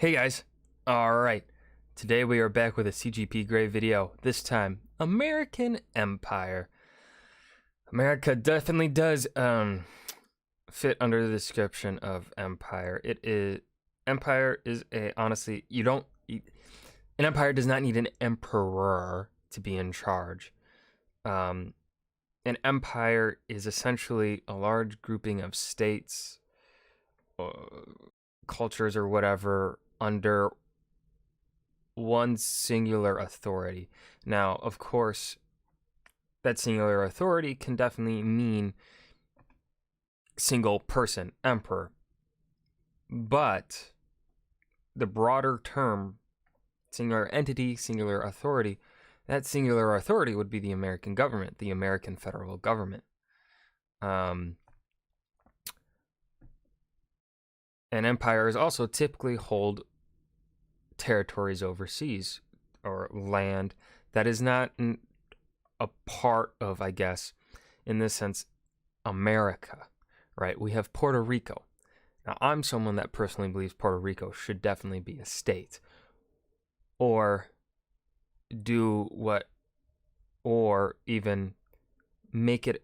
Hey guys, alright, today we are back with a CGP Grey video, this time, American Empire. America definitely does, fit under the description of empire. Empire is honestly, an empire does not need an emperor to be in charge. An empire is essentially a large grouping of states, uh, cultures or whatever under one singular authority. Now, of course, that singular authority can definitely mean single person, emperor. But the broader term, singular entity, singular authority, that singular authority would be the American government, the American federal government. And empires also typically hold territories overseas or land that is not a part of, I guess, in this sense, America, right? We have Puerto Rico. Now, I'm someone that personally believes Puerto Rico should definitely be a state, or even make a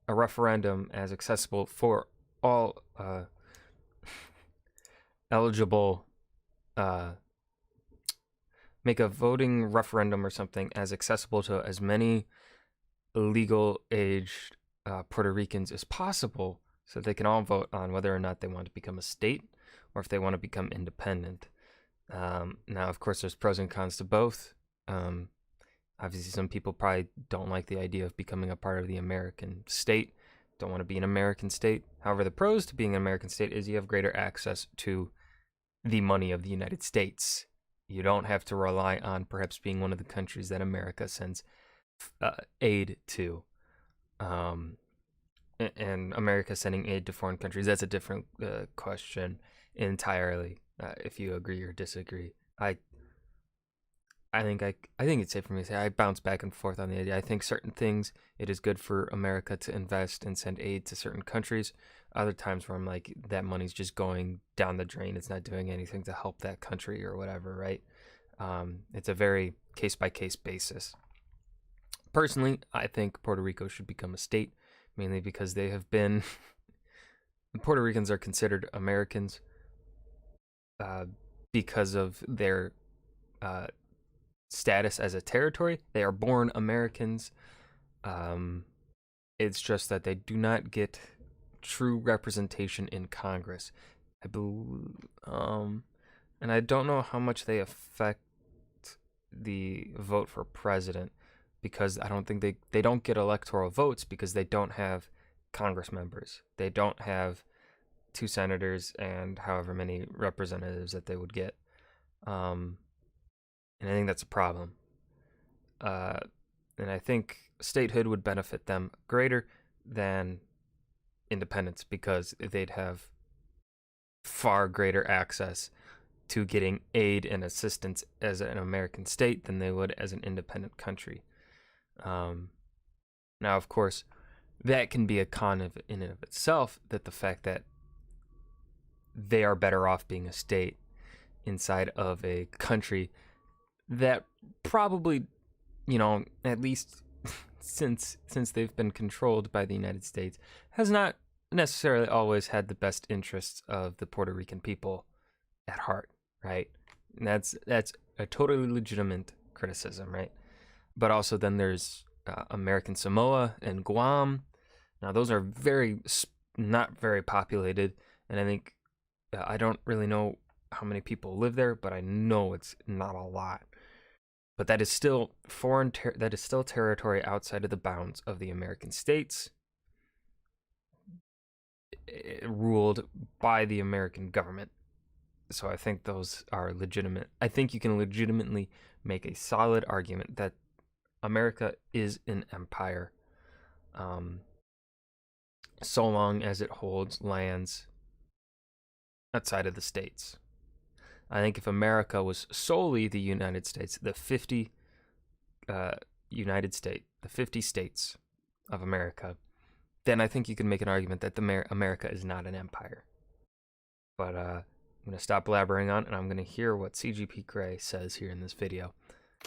referendum as accessible for all eligible, make a voting referendum or something as accessible to as many legal aged Puerto Ricans as possible, so they can all vote on whether or not they want to become a state or if they want to become independent. Now, of course, there's pros and cons to both. Obviously, some people probably don't like the idea of becoming a part of the American state, don't want to be an American state. However, the pros to being an American state is you have greater access to the money of the United States. You don't have to rely on perhaps being one of the countries that America sends aid to. And America sending aid to foreign countries, that's a different question entirely, if you agree or disagree. I think it's safe for me to say I bounce back and forth on the idea. I think certain things it is good for America to invest and send aid to certain countries. Other times where I'm like, that money's just going down the drain. It's not doing anything to help that country or whatever, right? It's a very case by case basis. Personally, I think Puerto Rico should become a state, mainly because they have been Puerto Ricans are considered Americans because of their status as a territory. They are born Americans. It's just that they do not get true representation in Congress. I believe, and I don't know how much they affect the vote for president, because I don't think they don't get electoral votes because they don't have Congress members. They don't have 2 senators and however many representatives that they would get. And I think that's a problem. And I think statehood would benefit them greater than independence, because they'd have far greater access to getting aid and assistance as an American state than they would as an independent country. Now, of course, that can be a con in and of itself, that the fact that they are better off being a state inside of a country that probably, at least since they've been controlled by the United States, has not necessarily always had the best interests of the Puerto Rican people at heart, right? And that's a totally legitimate criticism, right? But also then there's American Samoa and Guam. Now, those are not very populated, and I think I don't really know how many people live there, but I know it's not a lot. But that is still that is still territory outside of the bounds of the American states, ruled by the American government. So I think those are legitimate. I think you can legitimately make a solid argument that America is an empire, so long as it holds lands outside of the states. I think if America was solely the United States, the 50 states of America, then I think you can make an argument that America is not an empire. But going to stop blabbering on, and I'm going to hear what CGP Grey says here in this video.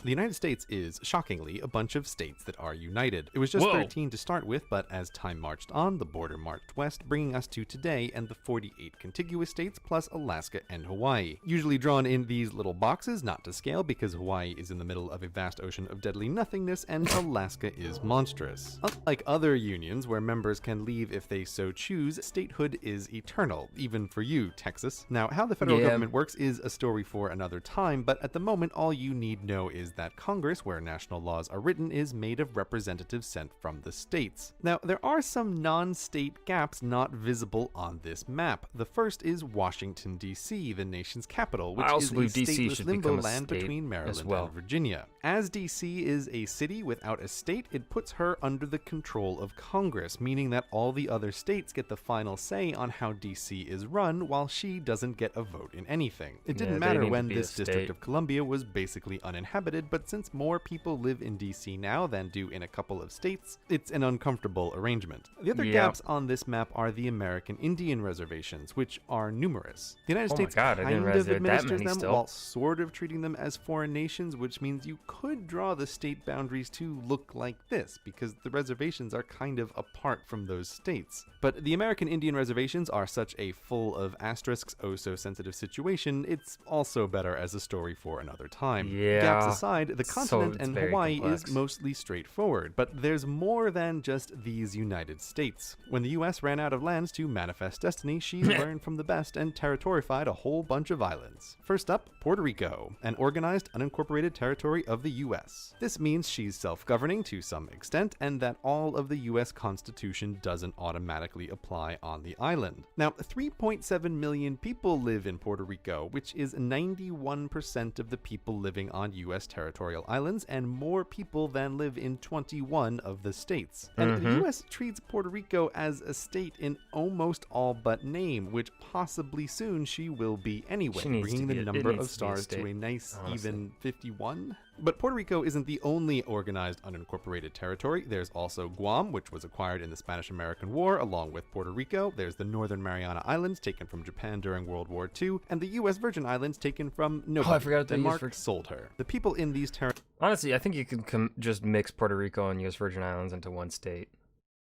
The United States is, shockingly, a bunch of states that are united. It was just 13 to start with, but as time marched on, the border marched west, bringing us to today and the 48 contiguous states plus Alaska and Hawaii. Usually drawn in these little boxes, not to scale, because Hawaii is in the middle of a vast ocean of deadly nothingness, and Alaska is monstrous. Unlike other unions, where members can leave if they so choose, statehood is eternal, even for you, Texas. Now, how the federal government works is a story for another time, but at the moment, all you need know is that Congress, where national laws are written, is made of representatives sent from the states. Now, there are some non-state gaps not visible on this map. The first is Washington, D.C., the nation's capital, which is a stateless limbo land between Maryland and Virginia. As D.C. is a city without a state, it puts her under the control of Congress, meaning that all the other states get the final say on how D.C. is run, while she doesn't get a vote in anything. It didn't matter when this District of Columbia was basically uninhabited, but since more people live in DC now than do in a couple of states, it's an uncomfortable arrangement. The other gaps on this map are the American Indian reservations, which are numerous. The United States kind of administers them while sort of treating them as foreign nations, which means you could draw the state boundaries to look like this, because the reservations are kind of apart from those states. But the American Indian reservations are such a full of asterisks, oh so sensitive situation, it's also better as a story for another time. Gaps aside, the continent and Hawaii is mostly straightforward, but there's more than just these United States. When the US ran out of lands to manifest destiny, she learned from the best and territorified a whole bunch of islands. First up, Puerto Rico, an organized, unincorporated territory of the US. This means she's self-governing to some extent, and that all of the US Constitution doesn't automatically apply on the island. Now, 3.7 million people live in Puerto Rico, which is 91% of the people living on US territorial islands, and more people than live in 21 of the states. And the US treats Puerto Rico as a state in almost all but name, which possibly soon she will be anyway, bringing the number of stars to a nice even 51. But Puerto Rico isn't the only organized unincorporated territory. There's also Guam, which was acquired in the Spanish-American War, along with Puerto Rico. There's the Northern Mariana Islands, taken from Japan during World War II, and the U.S. Virgin Islands, taken from nobody. I forgot that Denmark sold her. The people in these territories... Honestly, I think you can just mix Puerto Rico and U.S. Virgin Islands into one state.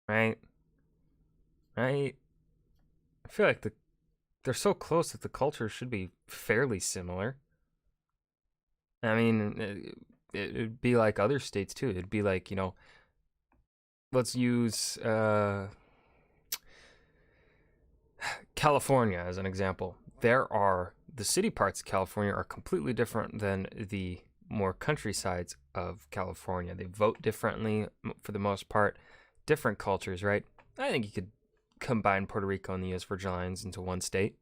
Right? I feel like they're so close that the culture should be fairly similar. I mean, it'd be like other states too. It'd be like, let's use California as an example. The city parts of California are completely different than the more countrysides of California. They vote differently for the most part, different cultures, right? I think you could combine Puerto Rico and the U.S. Virgin Islands into one state.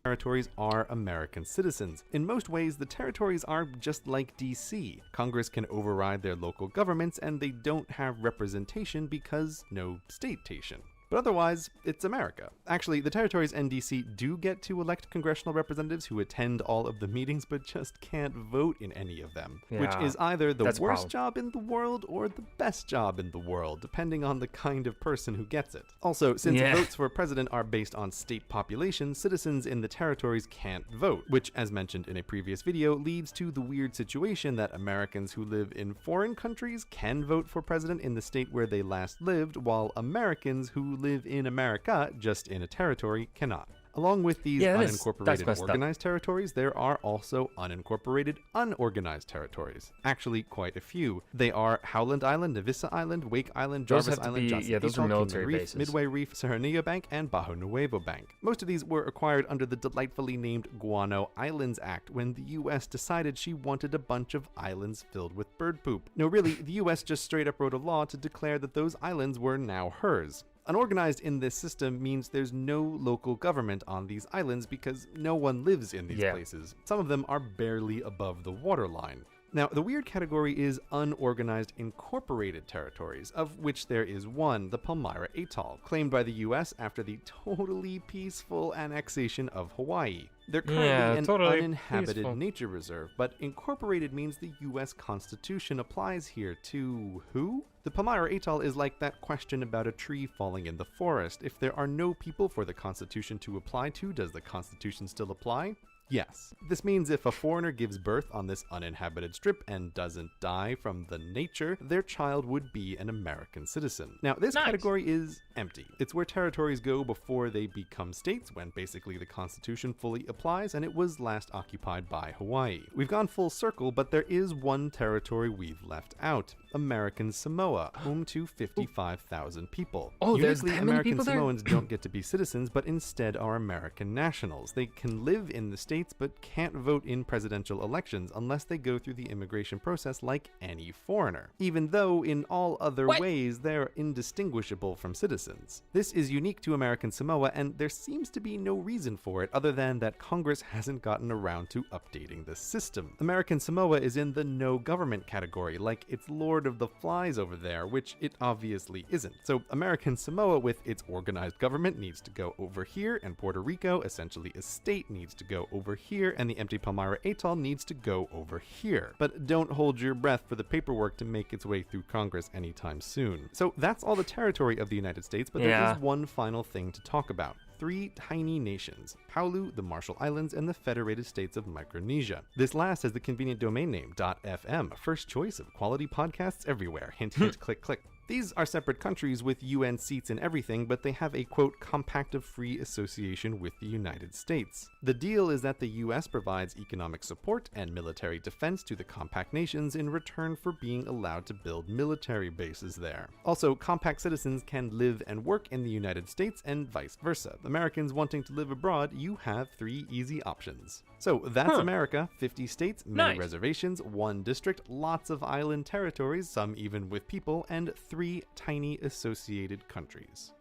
Territories are American citizens. In most ways, the territories are just like DC. Congress can override their local governments, and they don't have representation because no state-tation. But otherwise, it's America. Actually, the territories and DC do get to elect congressional representatives who attend all of the meetings, but just can't vote in any of them. Yeah, which is either the worst job in the world or the best job in the world, depending on the kind of person who gets it. Also, since votes for president are based on state population, citizens in the territories can't vote, which, as mentioned in a previous video, leads to the weird situation that Americans who live in foreign countries can vote for president in the state where they last lived, while Americans who live in America, just in a territory, cannot. Along with these unincorporated organized territories, there are also unincorporated unorganized territories. Actually, quite a few. They are Howland Island, Navissa Island, Wake Island, Jarvis Island, Johnson those are military bases. Midway Reef, Serranillo Bank, and Bajo Nuevo Bank. Most of these were acquired under the delightfully named Guano Islands Act, when the U.S. decided she wanted a bunch of islands filled with bird poop. No, really, the U.S. just straight up wrote a law to declare that those islands were now hers. Unorganized in this system means there's no local government on these islands because no one lives in these places. Some of them are barely above the waterline. Now, the weird category is unorganized incorporated territories, of which there is one, the Palmyra Atoll, claimed by the US after the totally peaceful annexation of Hawaii. They're currently an uninhabited nature reserve, but incorporated means the US Constitution applies here to who? The Palmyra Atoll is like that question about a tree falling in the forest. If there are no people for the Constitution to apply to, does the Constitution still apply? Yes. This means if a foreigner gives birth on this uninhabited strip and doesn't die from the nature, their child would be an American citizen. Now, this Nice. category is empty. It's where territories go before they become states, when basically the Constitution fully applies, and it was last occupied by Hawaii. We've gone full circle, but there is one territory we've left out. American Samoa, home to 55,000 people. Oh, there's Uniquely, that many American people there? Samoans don't get to be citizens, but instead are American nationals. They can live in the states, but can't vote in presidential elections unless they go through the immigration process like any foreigner, even though in all other ways they're indistinguishable from citizens. This is unique to American Samoa, and there seems to be no reason for it other than that Congress hasn't gotten around to updating the system. American Samoa is in the no government category, like it's Lord of the Flies over there, which it obviously isn't. So American Samoa with its organized government needs to go over here, and Puerto Rico, essentially a state, needs to go over here, and the empty Palmyra Atoll needs to go over here. But don't hold your breath for the paperwork to make its way through Congress anytime soon. So that's all the territory of the United States, but there is one final thing to talk about. 3 tiny nations: Paulu, the Marshall Islands, and the Federated States of Micronesia. This last has the convenient domain name .fm, first choice of quality podcasts everywhere. Hint, hint, click, click. These are separate countries with UN seats and everything, but they have a, quote, compact of free association with the United States. The deal is that the US provides economic support and military defense to the compact nations in return for being allowed to build military bases there. Also, compact citizens can live and work in the United States and vice versa. Americans wanting to live abroad, you have 3 easy options. So that's America: 50 states, many reservations, 1 district, lots of island territories, some even with people, and 3 tiny associated countries.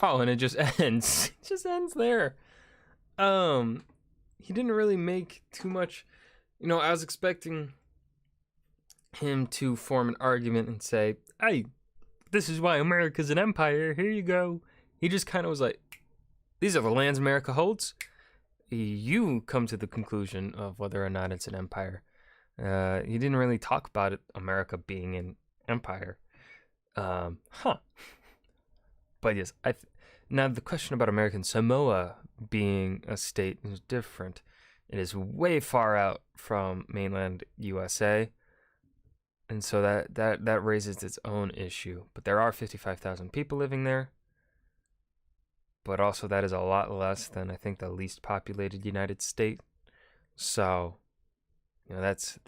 Oh, and it just ends. It just ends there. He didn't really make too much. You know, I was expecting him to form an argument and say, "Hey, this is why America's an empire. Here you go." He just kind of was like, "These are the lands America holds. You come to the conclusion of whether or not it's an empire." He didn't really talk about it, America being an empire. But yes, now the question about American Samoa being a state is different. It is way far out from mainland USA, and so that raises its own issue. But there are 55,000 people living there. But also that is a lot less than, I think, the least populated United State. So, you know, that's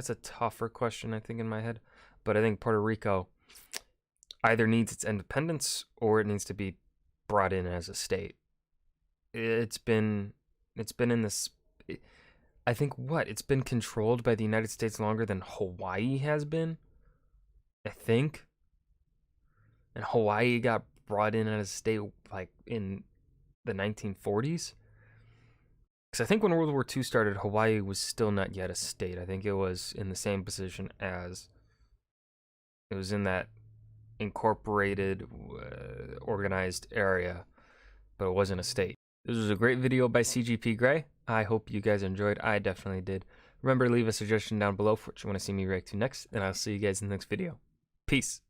a tougher question, I think, in my head. But I think Puerto Rico either needs its independence or it needs to be brought in as a state. It's been in this, I think, it's been controlled by the United States longer than Hawaii has been, I think. And Hawaii got brought in as a state like in the 1940s. Because I think when World War II started, Hawaii was still not yet a state. I think it was in the same position as, it was in that incorporated, organized area, but it wasn't a state. This was a great video by CGP Gray. I hope you guys enjoyed. I definitely did. Remember to leave a suggestion down below for what you want to see me react to next, and I'll see you guys in the next video. Peace.